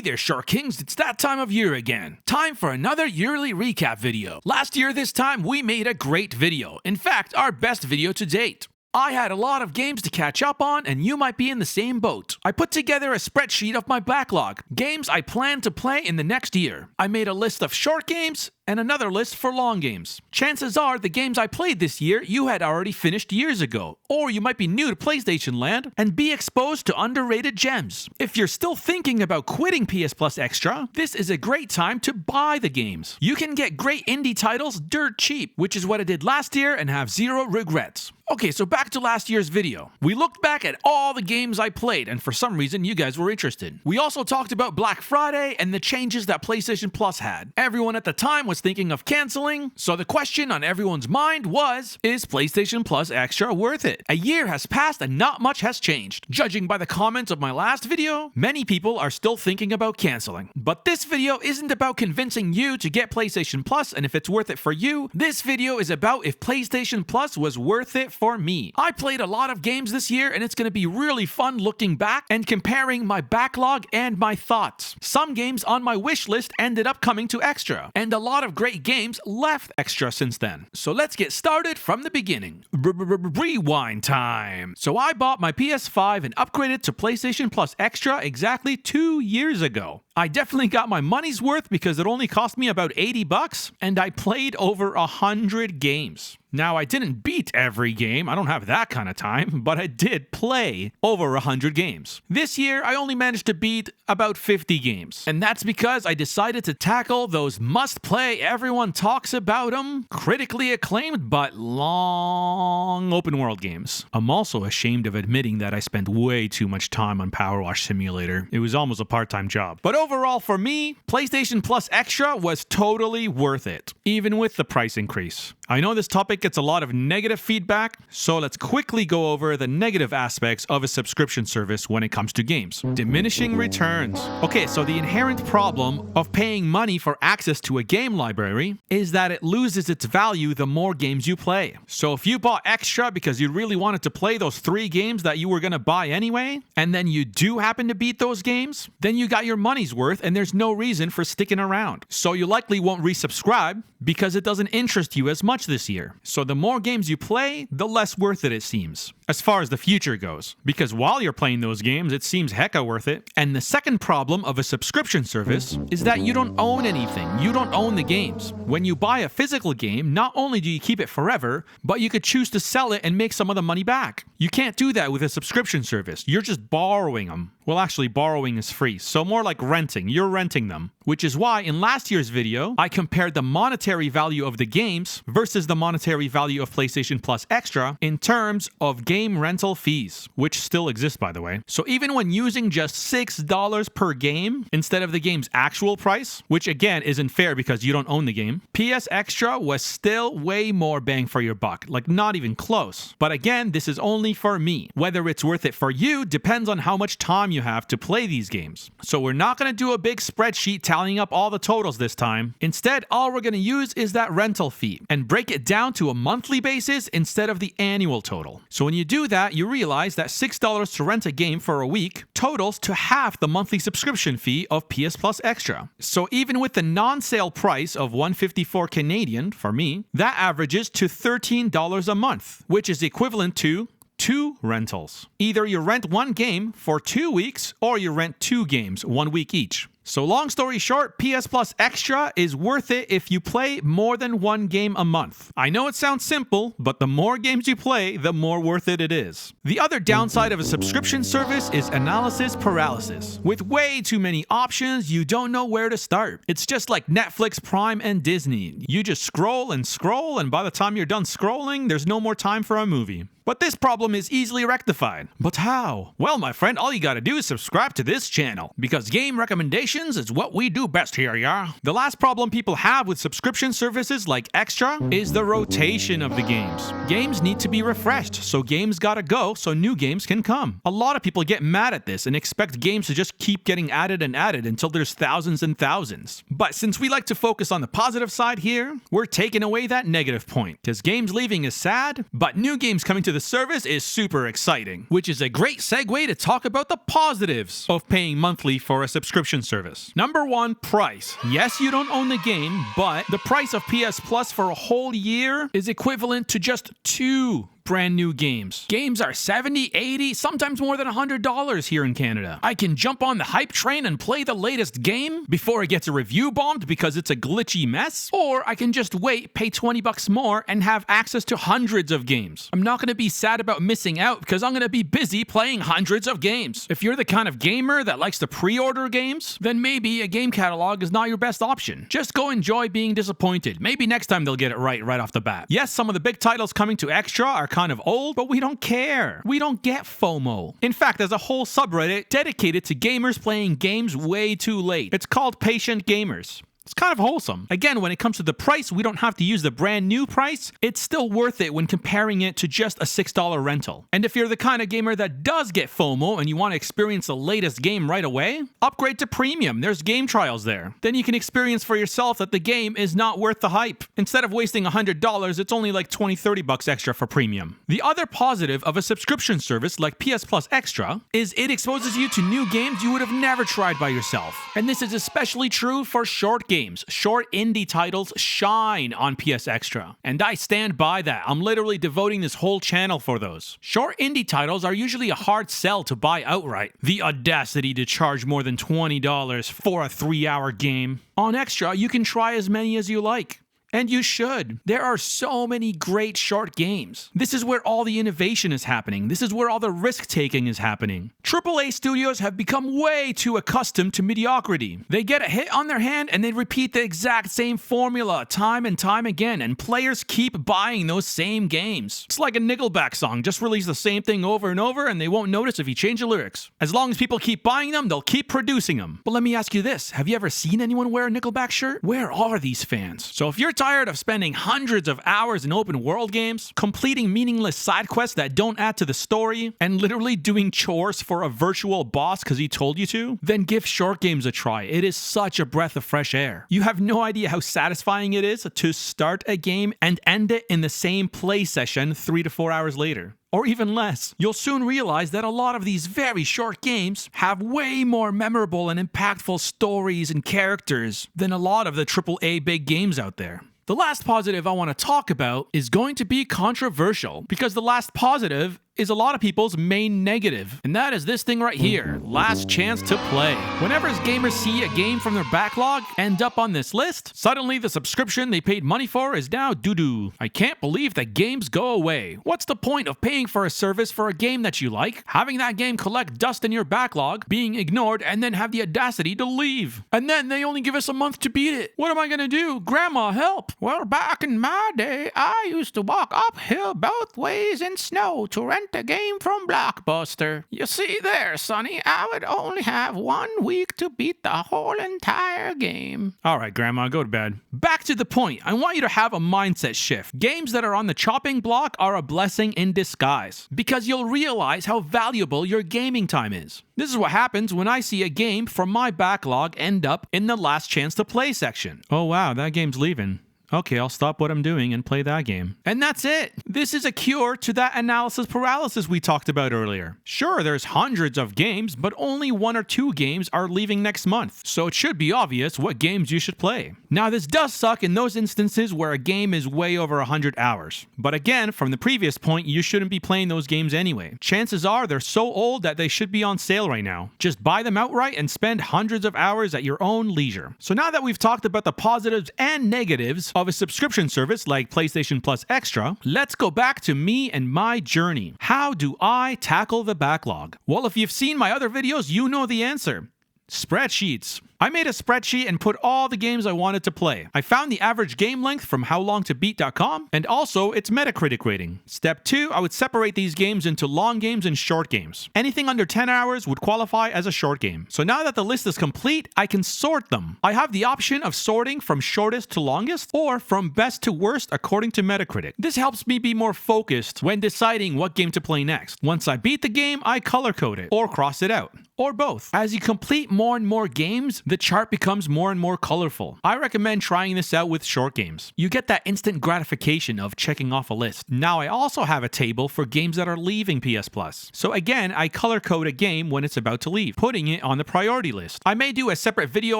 there, Shark Kings, it's that time of year again. Time for another yearly recap video. Last year this time, we made a great video. In fact, our best video to date. I had a lot of games to catch up on, and you might be in the same boat. I put together a spreadsheet of my backlog, games I plan to play in the next year. I made a list of short games, and another list for long games. Chances are the games I played this year you had already finished years ago, or you might be new to PlayStation Land and be exposed to underrated gems. If you're still thinking about quitting PS Plus Extra, this is a great time to buy the games. You can get great indie titles dirt cheap, which is what I did last year and have zero regrets. Okay, so back to last year's video. We looked back at all the games I played, and for some reason you guys were interested. We also talked about Black Friday and the changes that PlayStation Plus had. Everyone at the time was thinking of canceling, so the question on everyone's mind was, is PlayStation Plus Extra worth it? A year has passed and not much has changed. Judging by the comments of my last video, many people are still thinking about canceling. But this video isn't about convincing you to get PlayStation Plus and if it's worth it for you. This video is about if PlayStation Plus was worth it for me. I played a lot of games this year, and it's going to be really fun looking back and comparing my backlog and my thoughts. Some games on my wish list ended up coming to Extra, and a lot of great games left Extra since then. So let's get started from the beginning. Rewind time. So I bought my PS5 and upgraded to PlayStation Plus Extra exactly 2 years ago. I definitely got my money's worth because it only cost me about $80, and I played over 100 games. Now, I didn't beat every game, I don't have that kind of time, but I did play over 100 games. This year, I only managed to beat about 50 games, and that's because I decided to tackle those must-play, everyone talks about them, critically acclaimed but long open-world games. I'm also ashamed of admitting that I spent way too much time on PowerWash Simulator. It was almost a part-time job. But overall, for me, PlayStation Plus Extra was totally worth it, even with the price increase. I know this topic gets a lot of negative feedback, so let's quickly go over the negative aspects of a subscription service when it comes to games. Diminishing returns. Okay, so the inherent problem of paying money for access to a game library is that it loses its value the more games you play. So if you bought Extra because you really wanted to play those 3 games that you were going to buy anyway, and then you do happen to beat those games, then you got your money's worth and there's no reason for sticking around. So you likely won't resubscribe because it doesn't interest you as much this year. So the more games you play, the less worth it seems, as far as the future goes. Because while you're playing those games, it seems hecka worth it. And the second problem of a subscription service is that you don't own anything. You don't own the games. When you buy a physical game, not only do you keep it forever, but you could choose to sell it and make some of the money back. You can't do that with a subscription service. You're just borrowing them. Well, actually, borrowing is free, so more like renting. You're renting them. Which is why in last year's video, I compared the monetary value of the games versus the monetary value of PlayStation Plus Extra in terms of game rental fees, which still exist, by the way. So even when using just $6 per game instead of the game's actual price, which again isn't fair because you don't own the game, PS Extra was still way more bang for your buck, like not even close. But again, this is only for me. Whether it's worth it for you depends on how much time you have to play these games. So we're not going to do a big spreadsheet tallying up all the totals this time. Instead, all we're going to use is that rental fee and break it down to a monthly basis instead of the annual total. So when you do that, you realize that $6 to rent a game for a week totals to half the monthly subscription fee of PS Plus Extra. So even with the non-sale price of $154 Canadian for me, that averages to $13 a month, which is equivalent to 2 rentals. Either you rent 1 game for 2 weeks or you rent 2 games 1 week each. So long story short, PS Plus Extra is worth it if you play more than 1 game a month. I know it sounds simple, but the more games you play, the more worth it is. The other downside of a subscription service is analysis paralysis. With way too many options, you don't know where to start. It's just like Netflix, Prime, and Disney. You just scroll, and by the time you're done scrolling, there's no more time for a movie. But this problem is easily rectified. But how? Well, my friend, all you gotta do is subscribe to this channel, because game recommendations is what we do best here, yeah? The last problem people have with subscription services like Extra is the rotation of the games. Games need to be refreshed, so games gotta go so new games can come. A lot of people get mad at this and expect games to just keep getting added and added until there's thousands and thousands. But since we like to focus on the positive side here, we're taking away that negative point, because games leaving is sad, but new games coming to the service is super exciting, which is a great segue to talk about the positives of paying monthly for a subscription service. service. Number 1, price. Yes, you don't own the game, but the price of PS Plus for a whole year is equivalent to just 2 brand new games. Games are $70, $80, sometimes more than $100 here in Canada. I can jump on the hype train and play the latest game before it gets a review bombed because it's a glitchy mess, or I can just wait, pay $20 more, and have access to hundreds of games. I'm not going to be sad about missing out because I'm going to be busy playing hundreds of games. If you're the kind of gamer that likes to pre-order games, then maybe a game catalog is not your best option. Just go enjoy being disappointed. Maybe next time they'll get it right off the bat. Yes, some of the big titles coming to Extra are kind of old, but we don't care. We don't get FOMO. In fact, there's a whole subreddit dedicated to gamers playing games way too late. It's called Patient Gamers. It's kind of wholesome. Again, when it comes to the price, we don't have to use the brand new price. It's still worth it when comparing it to just a $6 rental. And if you're the kind of gamer that does get FOMO and you want to experience the latest game right away, upgrade to premium. There's game trials there. Then you can experience for yourself that the game is not worth the hype. Instead of wasting $100, it's only like $20, $30 extra for premium. The other positive of a subscription service like PS Plus Extra is it exposes you to new games you would have never tried by yourself. And this is especially true for short games. Short indie titles shine on PS Extra, and I stand by that. I'm literally devoting this whole channel for those. Short indie titles are usually a hard sell to buy outright. The audacity to charge more than $20 for a 3-hour game. On Extra, you can try as many as you like. And you should. There are so many great short games. This is where all the innovation is happening. This is where all the risk-taking is happening. AAA studios have become way too accustomed to mediocrity. They get a hit on their hand and they repeat the exact same formula time and time again, and players keep buying those same games. It's like a Nickelback song. Just release the same thing over and over and they won't notice if you change the lyrics. As long as people keep buying them, they'll keep producing them. But let me ask you this. Have you ever seen anyone wear a Nickelback shirt? Where are these fans? So if you're tired of spending hundreds of hours in open world games, completing meaningless side quests that don't add to the story, and literally doing chores for a virtual boss because he told you to, then give short games a try. It is such a breath of fresh air. You have no idea how satisfying it is to start a game and end it in the same play session 3 to 4 hours later. Or even less. You'll soon realize that a lot of these very short games have way more memorable and impactful stories and characters than a lot of the AAA big games out there. The last positive I want to talk about is going to be controversial, because the last positive is a lot of people's main negative, and that is this thing right here, last chance to play. Whenever gamers see a game from their backlog end up on this list, suddenly the subscription they paid money for is now doo-doo. I can't believe that games go away. What's the point of paying for a service for a game that you like, having that game collect dust in your backlog, being ignored, and then have the audacity to leave? And then they only give us a month to beat it. What am I gonna do? Grandma, help! Well, back in my day, I used to walk uphill both ways in snow to rent a game from Blockbuster. You see there, Sonny, I would only have 1 week to beat the whole entire game. Alright, Grandma, go to bed. Back to the point. I want you to have a mindset shift. Games that are on the chopping block are a blessing in disguise, because you'll realize how valuable your gaming time is. This is what happens when I see a game from my backlog end up in the last chance to play section. Oh wow, that game's leaving. Okay, I'll stop what I'm doing and play that game. And that's it. This is a cure to that analysis paralysis we talked about earlier. Sure, there's hundreds of games, but only 1 or 2 games are leaving next month. So it should be obvious what games you should play. Now, this does suck in those instances where a game is way over 100 hours. But again, from the previous point, you shouldn't be playing those games anyway. Chances are they're so old that they should be on sale right now. Just buy them outright and spend hundreds of hours at your own leisure. So now that we've talked about the positives and negatives of a subscription service like PlayStation Plus Extra, let's go back to me and my journey. How do I tackle the backlog? Well, if you've seen my other videos, you know the answer. Spreadsheets. I made a spreadsheet and put all the games I wanted to play. I found the average game length from howlongtobeat.com and also its Metacritic rating. Step 2, I would separate these games into long games and short games. Anything under 10 hours would qualify as a short game. So now that the list is complete, I can sort them. I have the option of sorting from shortest to longest or from best to worst according to Metacritic. This helps me be more focused when deciding what game to play next. Once I beat the game, I color code it or cross it out, or both. As you complete more and more games, the chart becomes more and more colorful. I recommend trying this out with short games. You get that instant gratification of checking off a list. Now I also have a table for games that are leaving PS Plus. So again, I color code a game when it's about to leave, putting it on the priority list. I may do a separate video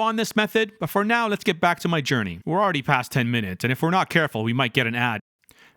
on this method, but for now, let's get back to my journey. We're already past 10 minutes, and if we're not careful, we might get an ad.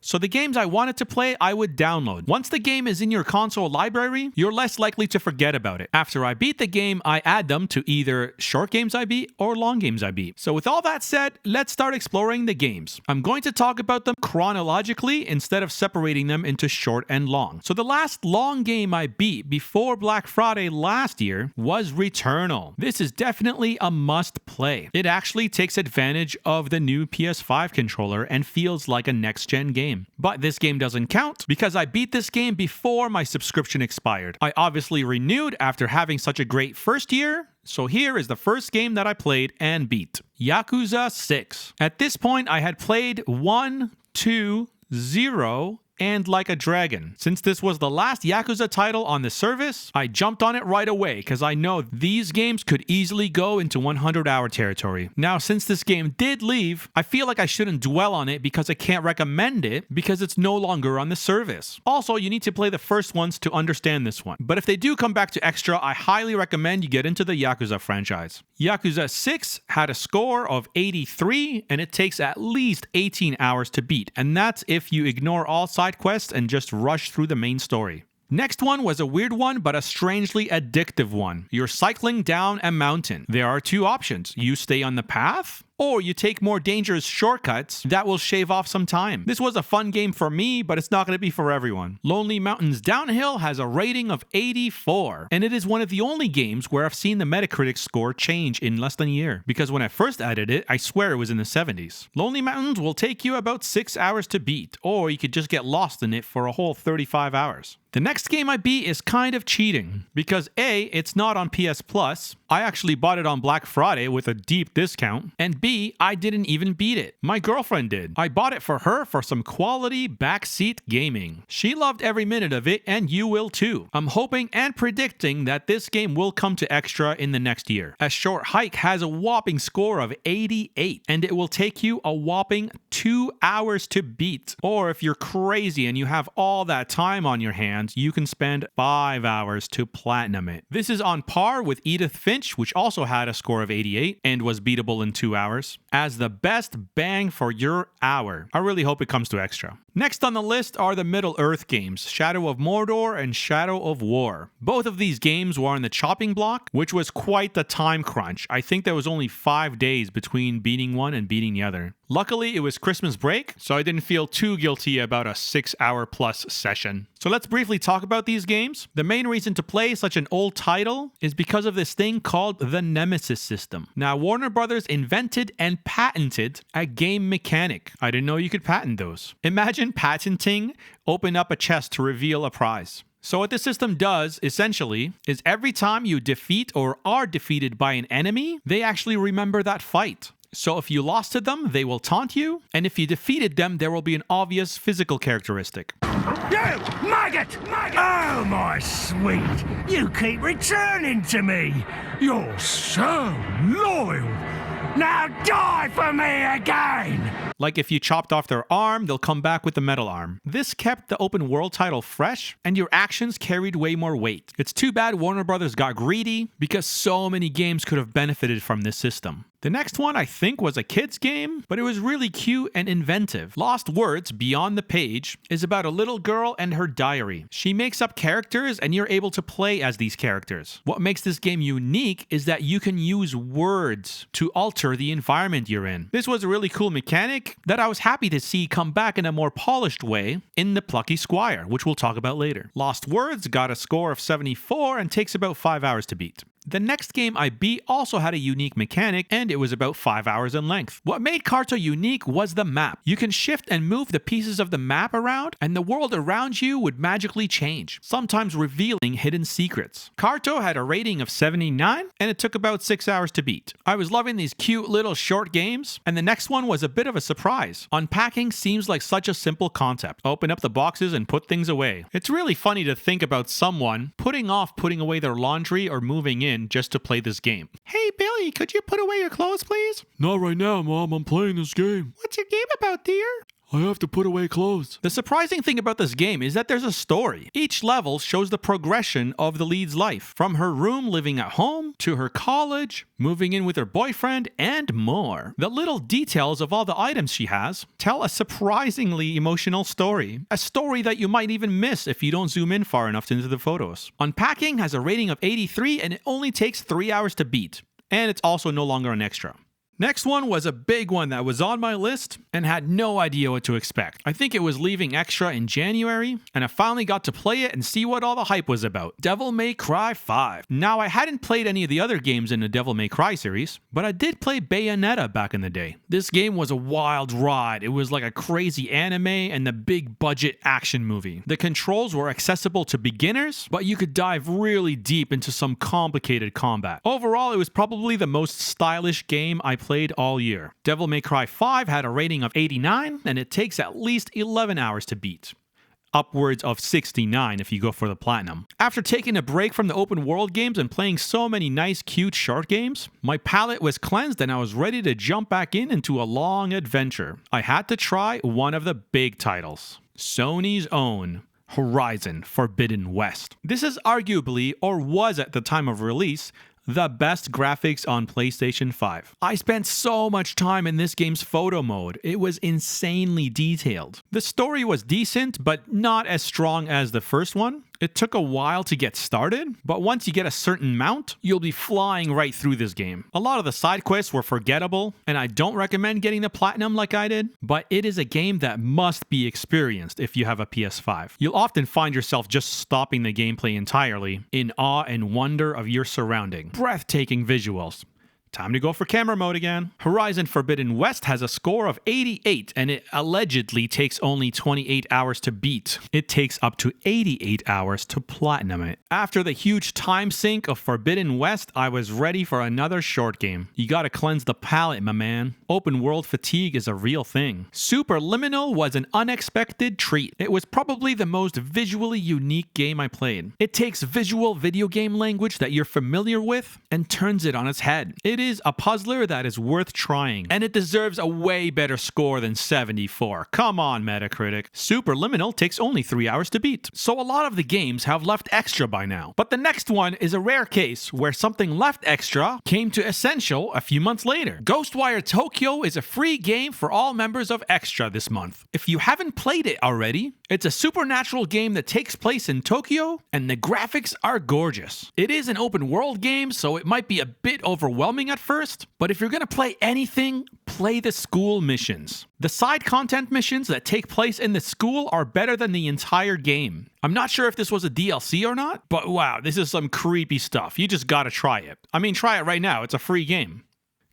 So the games I wanted to play, I would download. Once the game is in your console library, you're less likely to forget about it. After I beat the game, I add them to either short games I beat or long games I beat. So with all that said, let's start exploring the games. I'm going to talk about them chronologically instead of separating them into short and long. So the last long game I beat before Black Friday last year was Returnal. This is definitely a must play. It actually takes advantage of the new PS5 controller and feels like a next-gen game. But this game doesn't count because I beat this game before my subscription expired. I obviously renewed after having such a great first year, so here is the first game that I played and beat. Yakuza 6. At this point, I had played 1, 2, 0, and Like a Dragon. Since this was the last Yakuza title on the service, I jumped on it right away because I know these games could easily go into 100-hour territory. Now, since this game did leave, I feel like I shouldn't dwell on it because I can't recommend it because it's no longer on the service. Also, you need to play the first ones to understand this one. But if they do come back to extra, I highly recommend you get into the Yakuza franchise. Yakuza 6 had a score of 83, and it takes at least 18 hours to beat, and that's if you ignore all side quests and just rush through the main story. Next one was a weird one, but a strangely addictive one. You're cycling down a mountain. There are two options. You stay on the path, or you take more dangerous shortcuts that will shave off some time. This was a fun game for me, but it's not going to be for everyone. Lonely Mountains Downhill has a rating of 84, and it is one of the only games where I've seen the Metacritic score change in less than a year, because when I first added it, I swear it was in the 70s. Lonely Mountains will take you about 6 hours to beat, or you could just get lost in it for a whole 35 hours. The next game I beat is kind of cheating, because A, it's not on PS Plus, I actually bought it on Black Friday with a deep discount, and B, I didn't even beat it. My girlfriend did. I bought it for her for some quality backseat gaming. She loved every minute of it, and you will too. I'm hoping and predicting that this game will come to extra in the next year. A Short Hike has a whopping score of 88, and it will take you a whopping 2 hours to beat. Or if you're crazy and you have all that time on your hands, you can spend 5 hours to platinum it. This is on par with Edith Finch, which also had a score of 88 and was beatable in 2 hours, as the best bang for your hour. I really hope it comes to extra. Next on the list are the Middle-earth games, Shadow of Mordor and Shadow of War. Both of these games were on the chopping block, which was quite the time crunch. I think there was only 5 days between beating one and beating the other. Luckily, it was Christmas break, so I didn't feel too guilty about a 6-hour plus session. So let's briefly talk about these games. The main reason to play such an old title is because of this thing called the Nemesis system. Now, Warner Brothers invented and patented a game mechanic. I didn't know you could patent those. Imagine patenting, open up a chest to reveal a prize. So what this system does, essentially, is every time you defeat or are defeated by an enemy, they actually remember that fight. So if you lost to them, they will taunt you, and if you defeated them, there will be an obvious physical characteristic. You maggot! Oh, my sweet! You keep returning to me! You're so loyal! Now die for me again! Like if you chopped off their arm, they'll come back with the metal arm. This kept the open world title fresh, and your actions carried way more weight. It's too bad Warner Brothers got greedy, because so many games could have benefited from this system. The next one I think was a kid's game, but it was really cute and inventive. Lost Words Beyond the Page is about a little girl and her diary. She makes up characters and you're able to play as these characters. What makes this game unique is that you can use words to alter the environment you're in. This was a really cool mechanic that I was happy to see come back in a more polished way in the Plucky Squire, which we'll talk about later. Lost Words got a score of 74 and takes about 5 hours to beat. The next game I beat also had a unique mechanic, and it was about 5 hours in length. What made CARTO unique was the map. You can shift and move the pieces of the map around, and the world around you would magically change, sometimes revealing hidden secrets. CARTO had a rating of 79, and it took about 6 hours to beat. I was loving these cute little short games, and the next one was a bit of a surprise. Unpacking seems like such a simple concept. Open up the boxes and put things away. It's really funny to think about someone putting off putting away their laundry or moving in in just to play this game. Hey Billy, could you put away your clothes please? Not right now, Mom. I'm playing this game. What's your game about, dear? I have to put away clothes. The surprising thing about this game is that there's a story. Each level shows the progression of the lead's life, from her room living at home, to her college, moving in with her boyfriend, and more. The little details of all the items she has tell a surprisingly emotional story. A story that you might even miss if you don't zoom in far enough into the photos. Unpacking has a rating of 83 and it only takes 3 hours to beat. And it's also no longer an extra. Next one was a big one that was on my list and had no idea what to expect. I think it was leaving extra in January, and I finally got to play it and see what all the hype was about. Devil May Cry 5. Now, I hadn't played any of the other games in the Devil May Cry series, but I did play Bayonetta back in the day. This game was a wild ride. It was like a crazy anime and the big budget action movie. The controls were accessible to beginners, but you could dive really deep into some complicated combat. Overall, it was probably the most stylish game I played all year. Devil May Cry 5 had a rating of 89, and it takes at least 11 hours to beat. Upwards of 69 if you go for the platinum. After taking a break from the open world games and playing so many nice cute short games, my palate was cleansed and I was ready to jump back into a long adventure. I had to try one of the big titles. Sony's own Horizon Forbidden West. This is arguably, or was at the time of release, the best graphics on PlayStation 5. I spent so much time in this game's photo mode. It was insanely detailed. The story was decent, but not as strong as the first one. It took a while to get started, but once you get a certain mount, you'll be flying right through this game. A lot of the side quests were forgettable, and I don't recommend getting the platinum like I did, but it is a game that must be experienced if you have a PS5. You'll often find yourself just stopping the gameplay entirely, in awe and wonder of your surrounding. Breathtaking visuals. Time to go for camera mode again. Horizon Forbidden West has a score of 88 and it allegedly takes only 28 hours to beat. It takes up to 88 hours to platinum it. After the huge time sink of Forbidden West, I was ready for another short game. You gotta cleanse the palate, my man. Open world fatigue is a real thing. Superliminal was an unexpected treat. It was probably the most visually unique game I played. It takes visual video game language that you're familiar with and turns it on its head. It is a puzzler that is worth trying, and it deserves a way better score than 74. Come on, Metacritic. Superliminal takes only 3 hours to beat, so a lot of the games have left extra by now. But the next one is a rare case where something left extra came to essential a few months later. GHOSTWIRE Tokyo is a free game for all members of Extra this month. If you haven't played it already, it's a supernatural game that takes place in Tokyo, and the graphics are gorgeous. It is an open world game, so it might be a bit overwhelming at first, but if you're gonna play anything, play the school missions. The side content missions that take place in the school are better than the entire game. I'm not sure if this was a DLC or not, but wow, this is some creepy stuff. You just gotta try it. I mean, try it right now, it's a free game.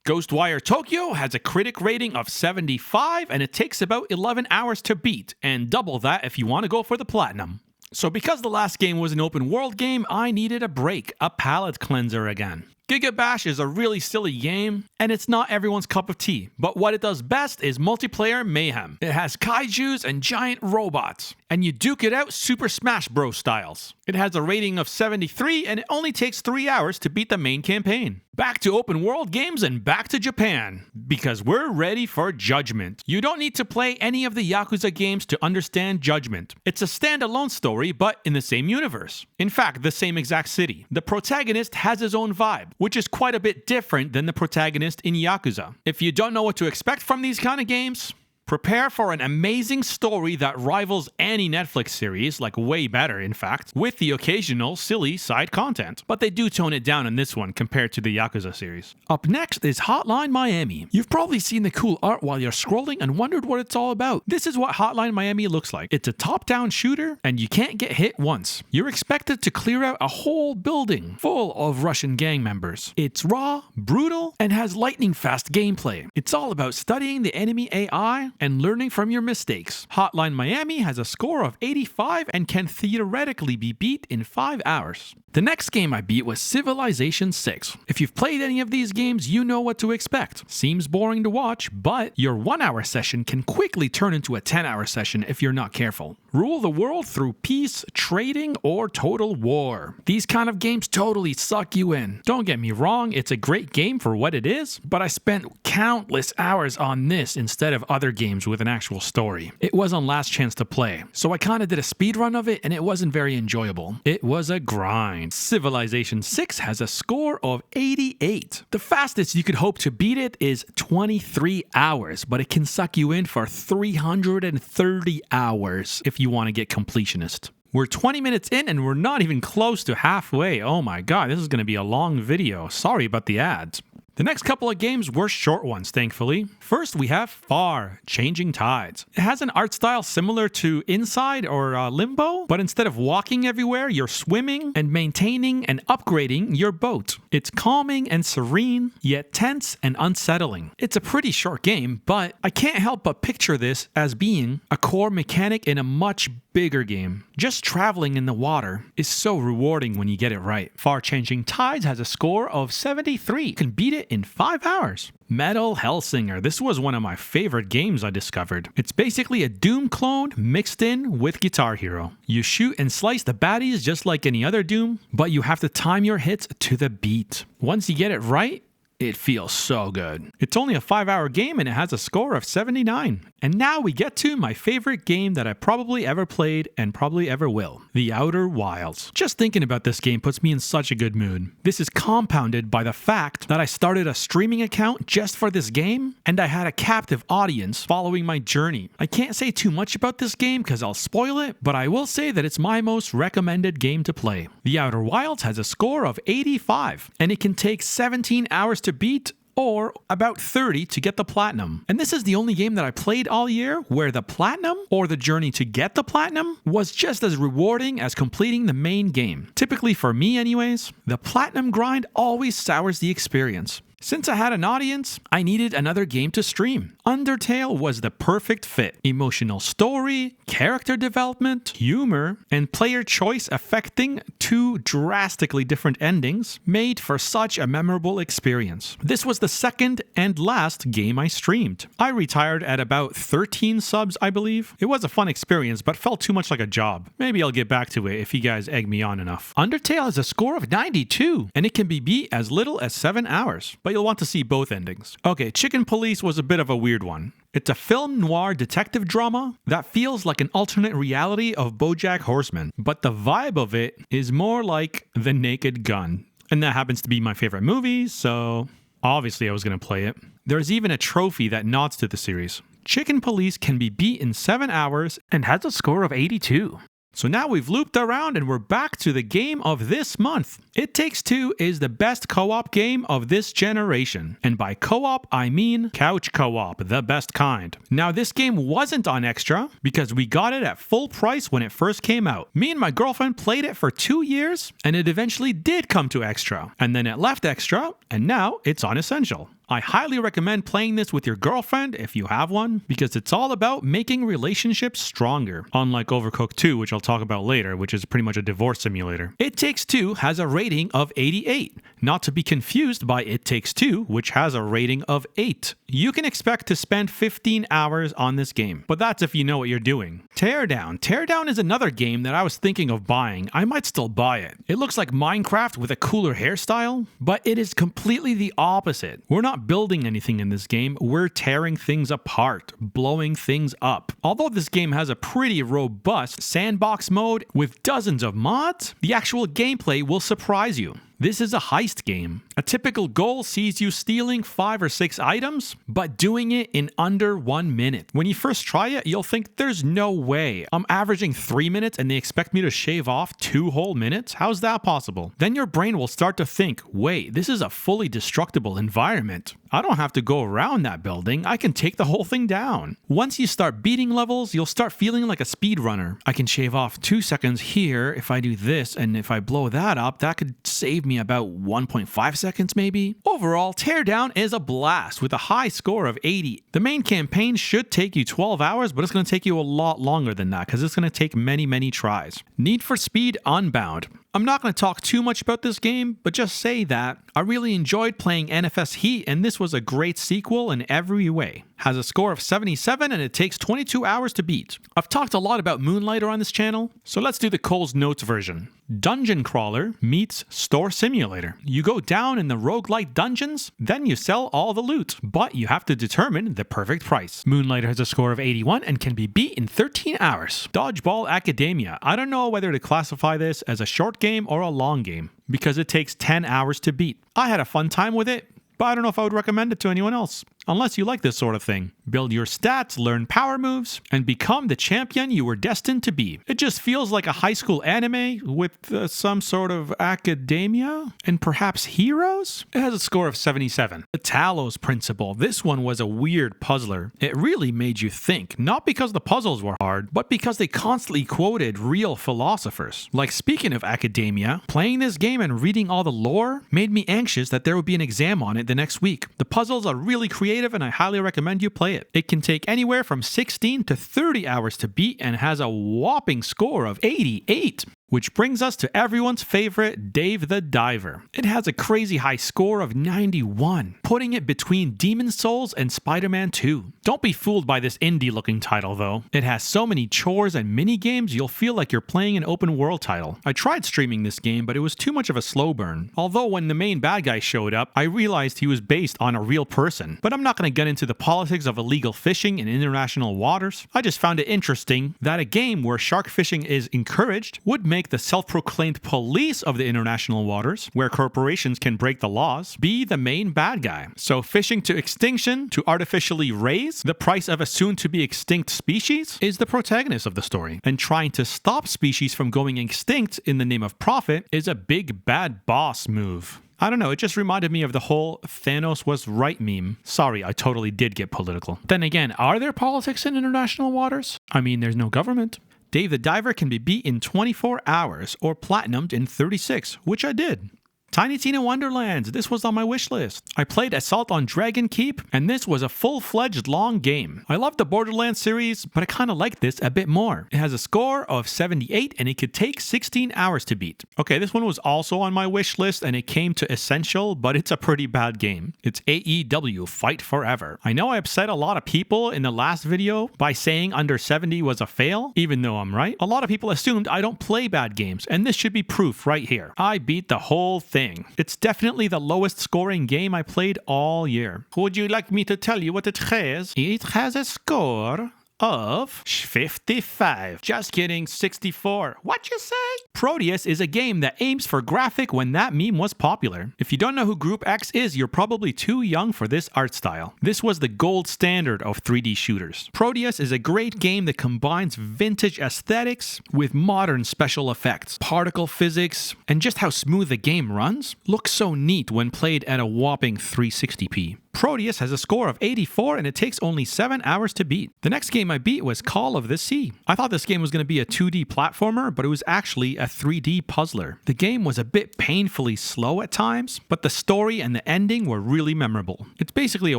GHOSTWIRE Tokyo has a critic rating of 75 and it takes about 11 hours to beat, and double that if you want to go for the platinum. So because the last game was an open world game, I needed a break, a palate cleanser again. GIGABASH is a really silly game, and it's not everyone's cup of tea, but what it does best is multiplayer mayhem. It has kaijus and giant robots, and you duke it out Super Smash Bros. Styles. It has a rating of 73, and it only takes 3 hours to beat the main campaign. Back to open world games and back to Japan, because we're ready for Judgment. You don't need to play any of the Yakuza games to understand Judgment. It's a standalone story, but in the same universe. In fact, the same exact city. The protagonist has his own vibe, which is quite a bit different than the protagonist in Yakuza. If you don't know what to expect from these kind of games, prepare for an amazing story that rivals any Netflix series, like way better in fact, with the occasional silly side content. But they do tone it down in this one compared to the Yakuza series. Up next is Hotline Miami. You've probably seen the cool art while you're scrolling and wondered what it's all about. This is what Hotline Miami looks like. It's a top-down shooter and you can't get hit once. You're expected to clear out a whole building full of Russian gang members. It's raw, brutal, and has lightning-fast gameplay. It's all about studying the enemy AI, and learning from your mistakes. Hotline Miami has a score of 85 and can theoretically be beat in 5 hours. The next game I beat was Civilization 6. If you've played any of these games, you know what to expect. Seems boring to watch, but your 1 hour session can quickly turn into a 10-hour session if you're not careful. Rule the world through peace, trading, or total war. These kind of games totally suck you in. Don't get me wrong, it's a great game for what it is, but I spent countless hours on this instead of other games with an actual story. It was on last chance to play, so I kinda did a speedrun of it and it wasn't very enjoyable. It was a grind. Civilization 6 has a score of 88. The fastest you could hope to beat it is 23 hours, but it can suck you in for 330 hours if you want to get completionist. We're 20 minutes in and we're not even close to halfway. Oh my god, this is going to be a long video. Sorry about the ads. The next couple of games were short ones, thankfully. First, we have Far, Changing Tides. It has an art style similar to Inside or Limbo, but instead of walking everywhere, you're swimming and maintaining and upgrading your boat. It's calming and serene, yet tense and unsettling. It's a pretty short game, but I can't help but picture this as being a core mechanic in a much bigger game. Just traveling in the water is so rewarding when you get it right. Far Changing Tides has a score of 73. You can beat it in 5 hours. Metal Hellsinger. This was one of my favorite games I discovered. It's basically a Doom clone mixed in with Guitar Hero. You shoot and slice the baddies just like any other Doom, but you have to time your hits to the beat. Once you get it right, it feels so good. It's only a 5-hour game and it has a score of 79. And now we get to my favorite game that I probably ever played and probably ever will. The Outer Wilds. Just thinking about this game puts me in such a good mood. This is compounded by the fact that I started a streaming account just for this game and I had a captive audience following my journey. I can't say too much about this game because I'll spoil it, but I will say that it's my most recommended game to play. The Outer Wilds has a score of 85 and it can take 17 hours to beat or about 30 to get the platinum. And this is the only game that I played all year where the platinum or the journey to get the platinum was just as rewarding as completing the main game. Typically for me anyways, the platinum grind always sours the experience. Since I had an audience, I needed another game to stream. Undertale was the perfect fit. Emotional story, character development, humor, and player choice affecting 2 drastically different endings made for such a memorable experience. This was the second and last game I streamed. I retired at about 13 subs, I believe. It was a fun experience, but felt too much like a job. Maybe I'll get back to it if you guys egg me on enough. Undertale has a score of 92, and it can be beat as little as 7 hours. But you'll want to see both endings. Okay, Chicken Police was a bit of a weird one. It's a film noir detective drama that feels like an alternate reality of BoJack Horseman, but the vibe of it is more like The Naked Gun. And that happens to be my favorite movie, so obviously I was going to play it. There's even a trophy that nods to the series. Chicken Police can be beat in 7 hours and has a score of 82. So now we've looped around and we're back to the game of this month. It Takes Two is the best co-op game of this generation. And by co-op, I mean couch co-op, the best kind. Now this game wasn't on Extra because we got it at full price when it first came out. Me and my girlfriend played it for 2 years and it eventually did come to Extra. And then it left Extra and now it's on Essential. I highly recommend playing this with your girlfriend if you have one, because it's all about making relationships stronger, unlike Overcooked 2, which I'll talk about later, which is pretty much a divorce simulator. It Takes Two has a rating of 88, not to be confused by It Takes Two, which has a rating of 8. You can expect to spend 15 hours on this game, but that's if you know what you're doing. Teardown. Teardown is another game that I was thinking of buying. I might still buy it. It looks like Minecraft with a cooler hairstyle, but it is completely the opposite. We're not building anything in this game, we're tearing things apart, blowing things up. Although this game has a pretty robust sandbox mode with dozens of mods, the actual gameplay will surprise you. This is a heist game. A typical goal sees you stealing 5 or 6 items, but doing it in under 1 minute. When you first try it, you'll think there's no way. I'm averaging 3 minutes and they expect me to shave off 2 whole minutes? How's that possible? Then your brain will start to think, wait, this is a fully destructible environment. I don't have to go around that building. I can take the whole thing down. Once you start beating levels, you'll start feeling like a speedrunner. I can shave off 2 seconds here if I do this, and if I blow that up, that could save me about 1.5 seconds maybe. Overall, Teardown is a blast with a high score of 80. The main campaign should take you 12 hours, but it's going to take you a lot longer than that because it's going to take many tries. Need for Speed Unbound. I'm not going to talk too much about this game, but just say that I really enjoyed playing NFS Heat, and this was a great sequel in every way. Has a score of 77 and it takes 22 hours to beat. I've talked a lot about Moonlighter on this channel, so let's do the Cole's Notes version. Dungeon Crawler meets Store Simulator. You go down in the roguelike dungeons, then you sell all the loot, but you have to determine the perfect price. Moonlighter has a score of 81 and can be beat in 13 hours. Dodgeball Academia. I don't know whether to classify this as a short game or a long game, because it takes 10 hours to beat. I had a fun time with it, but I don't know if I would recommend it to anyone else. Unless you like this sort of thing. Build your stats, learn power moves, and become the champion you were destined to be. It just feels like a high school anime with some sort of academia and perhaps heroes? It has a score of 77. The Talos Principle. This one was a weird puzzler. It really made you think, not because the puzzles were hard, but because they constantly quoted real philosophers. Like, speaking of academia, playing this game and reading all the lore made me anxious that there would be an exam on it the next week. The puzzles are really creative, and I highly recommend you play it. It can take anywhere from 16 to 30 hours to beat and has a whopping score of 88. Which brings us to everyone's favorite, Dave the Diver. It has a crazy high score of 91, putting it between Demon's Souls and Spider-Man 2. Don't be fooled by this indie-looking title though. It has so many chores and mini-games you'll feel like you're playing an open-world title. I tried streaming this game, but it was too much of a slow burn. Although when the main bad guy showed up, I realized he was based on a real person. But I'm not going to get into the politics of illegal fishing in international waters. I just found it interesting that a game where shark fishing is encouraged would make the self-proclaimed police of the international waters, where corporations can break the laws, be the main bad guy. So fishing to extinction to artificially raise the price of a soon-to-be extinct species is the protagonist of the story. And trying to stop species from going extinct in the name of profit is a big bad boss move. I don't know, it just reminded me of the whole Thanos was right meme. Sorry, I totally did get political. Then again, are there politics in international waters? I mean, there's no government. Dave the Diver can be beat in 24 hours or platinumed in 36, which I did. Tiny Tina Wonderlands, this was on my wish list. I played Assault on Dragon Keep, and this was a full-fledged long game. I love the Borderlands series, but I kind of like this a bit more. It has a score of 78, and it could take 16 hours to beat. Okay, this one was also on my wish list, and it came to Essential, but it's a pretty bad game. It's AEW Fight Forever. I know I upset a lot of people in the last video by saying under 70 was a fail, even though I'm right. A lot of people assumed I don't play bad games, and this should be proof right here. I beat the whole thing. It's definitely the lowest scoring game I played all year. Would you like me to tell you what it has? It has a score of 55. Just kidding, 64. What you say? Prodeus is a game that aims for graphic when that meme was popular. If you don't know who Group X is, you're probably too young for this art style. This was the gold standard of 3D shooters. Prodeus is a great game that combines vintage aesthetics with modern special effects. Particle physics, and just how smooth the game runs, looks so neat when played at a whopping 360p. Prodeus has a score of 84 and it takes only 7 hours to beat. The next game I beat was Call of the Sea. I thought this game was going to be a 2D platformer, but it was actually a 3D puzzler. The game was a bit painfully slow at times, but the story and the ending were really memorable. It's basically a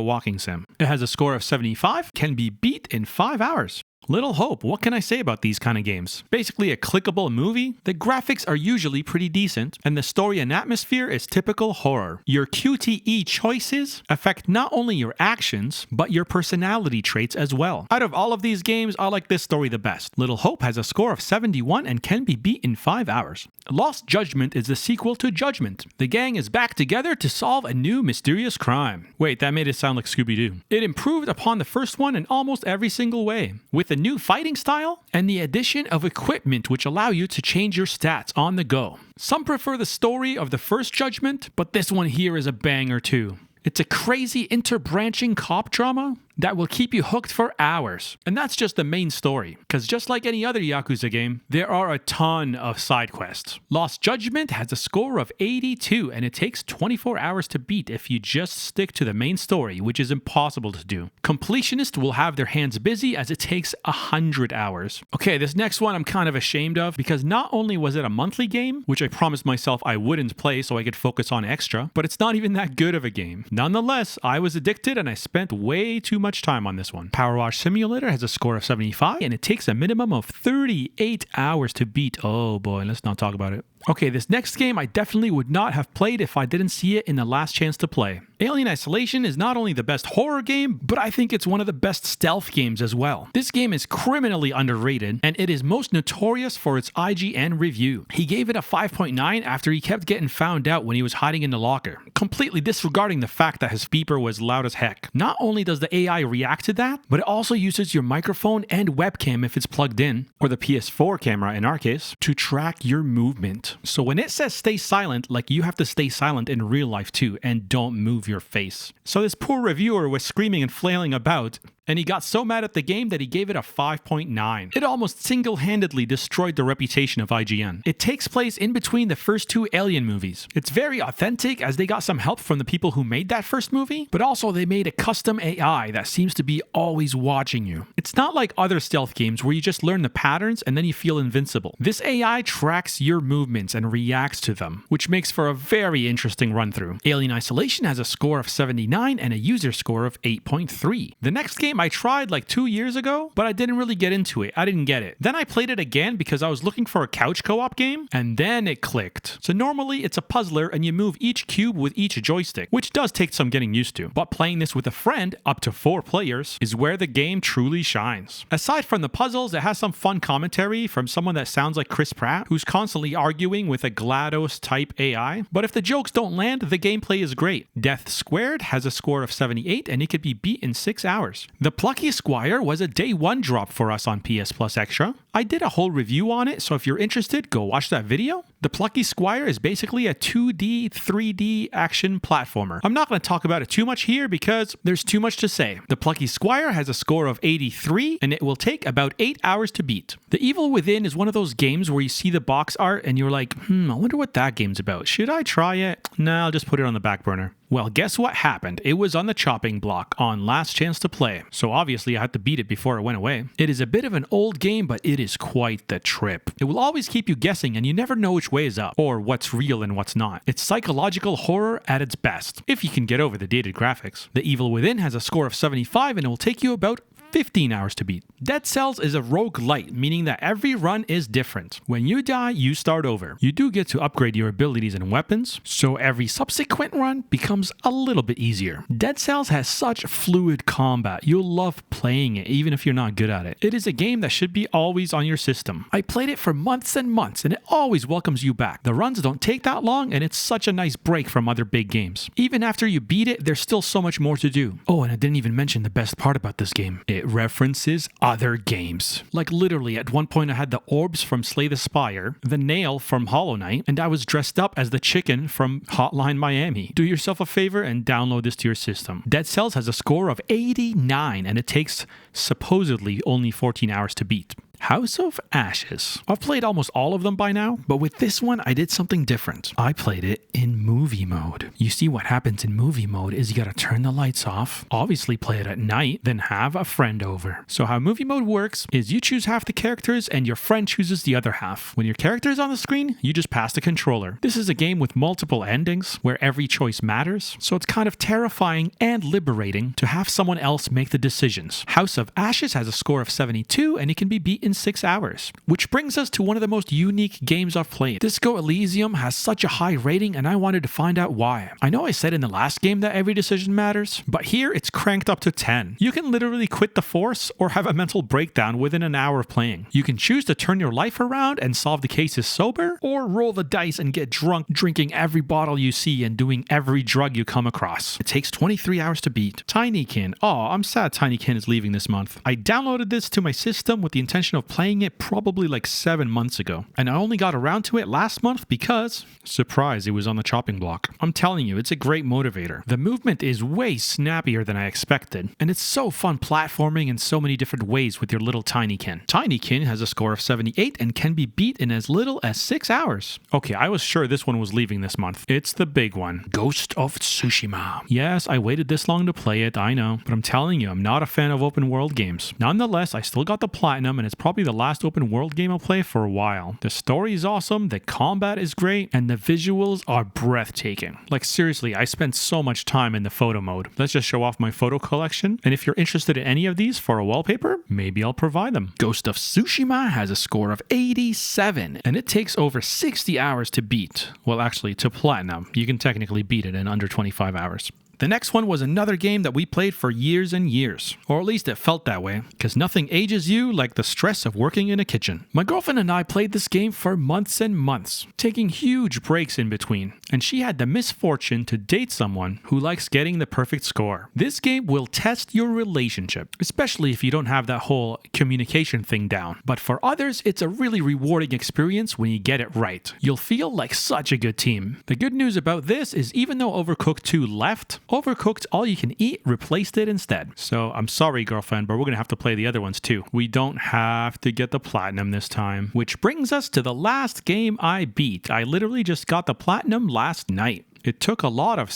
walking sim. It has a score of 75, can be beat in 5 hours. Little hope, what can I say about these kind of games? Basically a clickable movie, the graphics are usually pretty decent, and the story and atmosphere is typical horror. Your QTE choices affect not only your actions, but your personality traits as well. Out of all of these games, I like this story the best. Little Hope has a score of 71 and can be beat in 5 hours. Lost Judgment is the sequel to Judgment. The gang is back together to solve a new mysterious crime. Wait, that made it sound like Scooby-Doo. It improved upon the first one in almost every single way, with a new fighting style and the addition of equipment which allow you to change your stats on the go. Some prefer the story of the first Judgment, but this one here is a banger too. It's a crazy interbranching cop drama that will keep you hooked for hours. And that's just the main story, because just like any other Yakuza game, there are a ton of side quests. Lost Judgment has a score of 82, and it takes 24 hours to beat if you just stick to the main story, which is impossible to do. Completionists will have their hands busy as it takes 100 hours. Okay, this next one I'm kind of ashamed of, because not only was it a monthly game, which I promised myself I wouldn't play so I could focus on extra, but it's not even that good of a game. Nonetheless, I was addicted and I spent way too much time on this one. POWERWASH Simulator has a score of 75, and it takes a minimum of 38 hours to beat. Oh boy, let's not talk about it. Okay, this next game I definitely would not have played if I didn't see it in the last chance to play. Alien Isolation is not only the best horror game, but I think it's one of the best stealth games as well. This game is criminally underrated, and it is most notorious for its IGN review. He gave it a 5.9 after he kept getting found out when he was hiding in the locker, completely disregarding the fact that his beeper was loud as heck. Not only does the AI react to that, but it also uses your microphone and webcam if it's plugged in, or the PS4 camera in our case, to track your movement. So when it says stay silent, like you have to stay silent in real life too, and don't move your face. So this poor reviewer was screaming and flailing about, and he got so mad at the game that he gave it a 5.9. It almost single-handedly destroyed the reputation of IGN. It takes place in between the first two Alien movies. It's very authentic as they got some help from the people who made that first movie, but also they made a custom AI that seems to be always watching you. It's not like other stealth games where you just learn the patterns and then you feel invincible. This AI tracks your movements and reacts to them, which makes for a very interesting run-through. Alien Isolation has a score of 79 and a user score of 8.3. The next game I tried like 2 years ago, but I didn't really get into it. I didn't get it. Then I played it again because I was looking for a couch co-op game, and then it clicked. So normally it's a puzzler and you move each cube with each joystick, which does take some getting used to. But playing this with a friend, up to 4 players, is where the game truly shines. Aside from the puzzles, it has some fun commentary from someone that sounds like Chris Pratt, who's constantly arguing with a GLaDOS-type AI. But if the jokes don't land, the gameplay is great. Death Squared has a score of 78, and it could be beat in 6 hours. The PLUCKY SQUIRE was a day 1 drop for us on PS Plus Extra. I did a whole review on it, so if you're interested, go watch that video. The PLUCKY SQUIRE is basically a 2D, 3D action platformer. I'm not going to talk about it too much here because there's too much to say. The PLUCKY SQUIRE has a score of 83, and it will take about 8 hours to beat. The Evil Within is one of those games where you see the box art and you're like, I wonder what that game's about. Should I try it? Nah, I'll just put it on the back burner. Well, guess what happened? It was on the chopping block on last chance to play, so obviously I had to beat it before it went away. It is a bit of an old game, but it is quite the trip. It will always keep you guessing and you never know which way is up, or what's real and what's not. It's psychological horror at its best, if you can get over the dated graphics. The Evil Within has a score of 75 and it will take you about 15 hours to beat. Dead Cells is a roguelite, meaning that every run is different. When you die, you start over. You do get to upgrade your abilities and weapons, so every subsequent run becomes a little bit easier. Dead Cells has such fluid combat. You'll love playing it, even if you're not good at it. It is a game that should be always on your system. I played it for months and months, and it always welcomes you back. The runs don't take that long, and it's such a nice break from other big games. Even after you beat it, there's still so much more to do. Oh, and I didn't even mention the best part about this game. It references other games. Like literally at one point I had the orbs from Slay the Spire, the nail from Hollow Knight, and I was dressed up as the chicken from Hotline Miami. Do yourself a favor and download this to your system. Dead Cells has a score of 89 and it takes supposedly only 14 hours to beat. House of Ashes. I've played almost all of them by now, but with this one, I did something different. I played it in movie mode. You see, what happens in movie mode is you gotta turn the lights off, obviously play it at night, then have a friend over. So how movie mode works is you choose half the characters and your friend chooses the other half. When your character is on the screen, you just pass the controller. This is a game with multiple endings where every choice matters, so it's kind of terrifying and liberating to have someone else make the decisions. House of Ashes has a score of 72 and it can be beaten in 6 hours, which brings us to one of the most unique games I've played. Disco Elysium has such a high rating and I wanted to find out why. I know I said in the last game that every decision matters, but here it's cranked up to 10. You can literally quit the force or have a mental breakdown within an hour of playing. You can choose to turn your life around and solve the cases sober, or roll the dice and get drunk drinking every bottle you see and doing every drug you come across. It takes 23 hours to beat. TINYKIN. Oh, I'm sad TINYKIN is leaving this month. I downloaded this to my system with the intention of playing it probably like 7 months ago, and I only got around to it last month because, surprise, it was on the chopping block. I'm telling you, it's a great motivator. The movement is way snappier than I expected, and it's so fun platforming in so many different ways with your little TINYKIN. TINYKIN has a score of 78 and can be beat in as little as 6 hours. Okay, I was sure this one was leaving this month. It's the big one, Ghost of Tsushima. Yes, I waited this long to play it, I know, but I'm telling you, I'm not a fan of open world games. Nonetheless, I still got the platinum, and it's probably the last open world game I'll play for a while. The story is awesome, the combat is great, and the visuals are breathtaking. Like seriously, I spent so much time in the photo mode. Let's just show off my photo collection, and if you're interested in any of these for a wallpaper, maybe I'll provide them. Ghost of Tsushima has a score of 87, and it takes over 60 hours to beat. Well, actually, to platinum. You can technically beat it in under 25 hours. The next one was another game that we played for years and years, or at least it felt that way, because nothing ages you like the stress of working in a kitchen. My girlfriend and I played this game for months and months, taking huge breaks in between, and she had the misfortune to date someone who likes getting the perfect score. This game will test your relationship, especially if you don't have that whole communication thing down, but for others, it's a really rewarding experience when you get it right. You'll feel like such a good team. The good news about this is even though Overcooked 2 left, Overcooked All You Can Eat replaced it instead. So I'm sorry, girlfriend, but we're going to have to play the other ones too. We don't have to get the platinum this time. Which brings us to the last game I beat. I literally just got the platinum last night. It took a lot of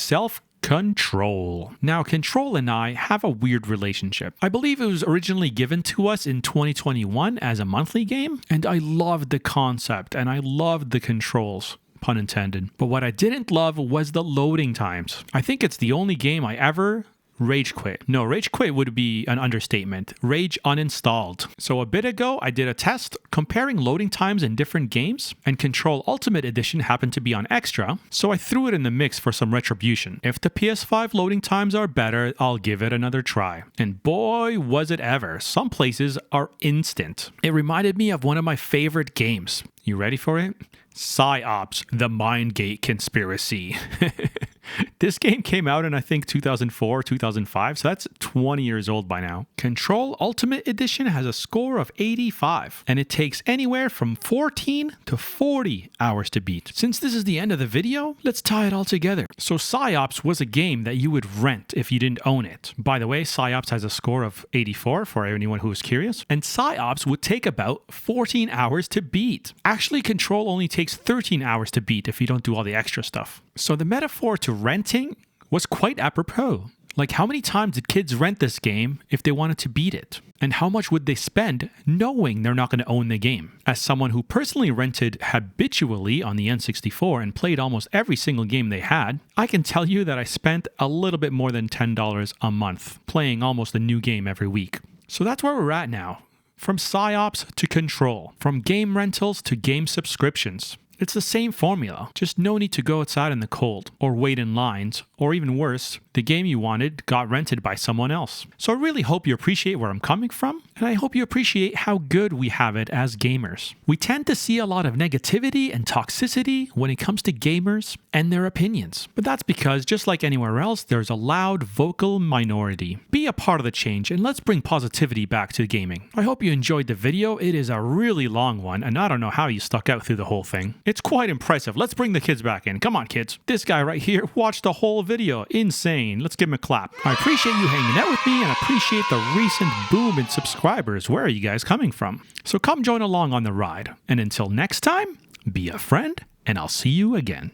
Control. Now, Control and I have a weird relationship. I believe it was originally given to us in 2021 as a monthly game, and I loved the concept and I loved the controls. Pun intended. But what I didn't love was the loading times. I think it's the only game I ever rage quit. No, rage quit would be an understatement. Rage uninstalled. So a bit ago, I did a test comparing loading times in different games, and Control Ultimate Edition happened to be on Extra, so I threw it in the mix for some retribution. If the PS5 loading times are better, I'll give it another try. And boy, was it ever. Some places are instant. It reminded me of one of my favorite games. You ready for it? PsyOps, the Mindgate Conspiracy. This game came out in, I think, 2004, 2005, so that's 20 years old by now. Control Ultimate Edition has a score of 85, and it takes anywhere from 14 to 40 hours to beat. Since this is the end of the video, let's tie it all together. So PsyOps was a game that you would rent if you didn't own it. By the way, PsyOps has a score of 84 for anyone who is curious, and PsyOps would take about 14 hours to beat. Actually, Control only takes 13 hours to beat if you don't do all the extra stuff. So the metaphor to renting was quite apropos. Like, how many times did kids rent this game if they wanted to beat it? And how much would they spend knowing they're not going to own the game? As someone who personally rented habitually on the N64 and played almost every single game they had, I can tell you that I spent a little bit more than $10 a month playing almost a new game every week. So that's where we're at now. From PsyOps to Control, from game rentals to game subscriptions. It's the same formula, just no need to go outside in the cold, or wait in lines, or even worse, the game you wanted got rented by someone else. So I really hope you appreciate where I'm coming from, and I hope you appreciate how good we have it as gamers. We tend to see a lot of negativity and toxicity when it comes to gamers and their opinions. But that's because, just like anywhere else, there's a loud, vocal minority. Be a part of the change, and let's bring positivity back to gaming. I hope you enjoyed the video. It is a really long one, and I don't know how you stuck out through the whole thing. It's quite impressive. Let's bring the kids back in. Come on, kids. This guy right here watched the whole video. Insane. Let's give him a clap. I appreciate you hanging out with me and appreciate the recent boom in subscribers. Where are you guys coming from? So come join along on the ride. And until next time, be a friend, and I'll see you again.